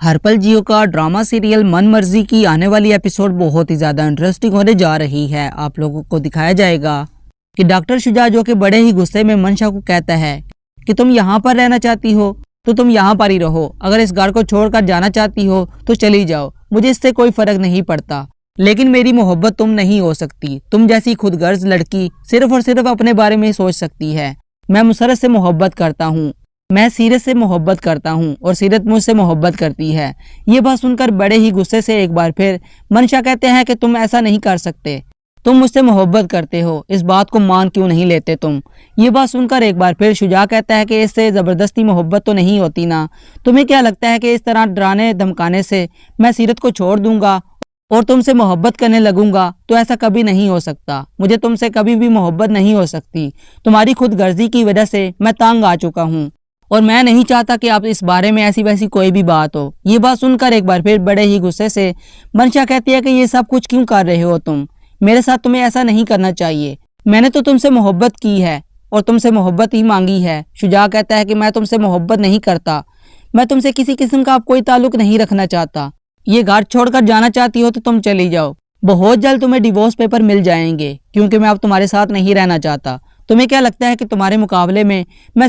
ہرپل جیو کا drama serial من مرضی کی آنے والی ایپیسوڈ بہت ہی زیادہ انٹرسٹنگ ہونے جا رہی ہے۔ آپ لوگوں کو دکھایا جائے گا کہ ڈاکٹر شجاع جو کہ بڑے ہی غصے میں منشا کو کہتا ہے کہ تم یہاں پر رہنا چاہتی ہو تو تم یہاں پر ہی رہو، اگر اس گھر کو چھوڑ کر جانا چاہتی ہو تو چلی جاؤ، مجھے اس سے کوئی فرق نہیں پڑتا، لیکن میری محبت تم نہیں ہو سکتی۔ تم جیسی خود غرض لڑکی صرف اور صرف اپنے بارے میں سوچ سکتی ہے۔ میں مسرت سے محبت کرتا ہوں، میں سیرت سے محبت کرتا ہوں اور سیرت مجھ سے محبت کرتی ہے۔ یہ بات سن کر بڑے ہی غصے سے ایک بار پھر منشا کہتے ہیں کہ تم ایسا نہیں کر سکتے، تم مجھ سے محبت کرتے ہو، اس بات کو مان کیوں نہیں لیتے تم؟ یہ بات سن کر ایک بار پھر شجاع کہتا ہے کہ اس سے زبردستی محبت تو نہیں ہوتی نا، تمہیں کیا لگتا ہے کہ اس طرح ڈرانے دھمکانے سے میں سیرت کو چھوڑ دوں گا اور تم سے محبت کرنے لگوں گا؟ تو ایسا کبھی نہیں ہو سکتا، مجھے تم سے کبھی بھی محبت نہیں ہو سکتی، تمہاری خود غرضی کی وجہ سے میں تانگ آ چکا ہوں اور میں نہیں چاہتا کہ آپ اس بارے میں ایسی ویسی کوئی بھی بات ہو۔ یہ بات سن کر ایک بار پھر بڑے ہی غصے سے منشا کہتی ہے کہ یہ سب کچھ کیوں کر رہے ہو تم؟ میرے ساتھ تمہیں ایسا نہیں کرنا چاہیے، میں نے تو تم سے محبت کی ہے اور تم سے محبت ہی مانگی ہے۔ شجاع کہتا ہے کہ میں تم سے محبت نہیں کرتا، میں تم سے کسی قسم کا کوئی تعلق نہیں رکھنا چاہتا، یہ گھر چھوڑ کر جانا چاہتی ہو تو تم چلی جاؤ، بہت جلد تمہیں ڈیورس پیپر مل جائیں گے کیونکہ میں اب تمہارے ساتھ نہیں رہنا چاہتا۔ تمہیں کیا لگتا ہے کہ تمہارے مقابلے میں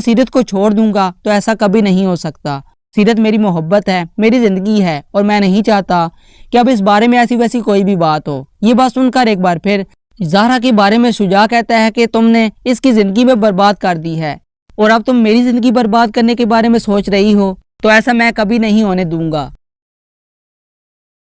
سیرت کو چھوڑ دوں گا؟ تو ایسا کبھی نہیں ہو سکتا، سیرت میری محبت ہے، میری زندگی ہے اور میں نہیں چاہتا کہ اب اس بارے میں ایسی ویسی کوئی بھی بات ہو۔ یہ بات سن کر ایک بار پھر زہرا کے بارے میں شجاع کہتا ہے کہ تم نے اس کی زندگی میں برباد کر دی ہے اور اب تم میری زندگی برباد کرنے کے بارے میں سوچ رہی ہو، تو ایسا میں کبھی نہیں ہونے دوں گا۔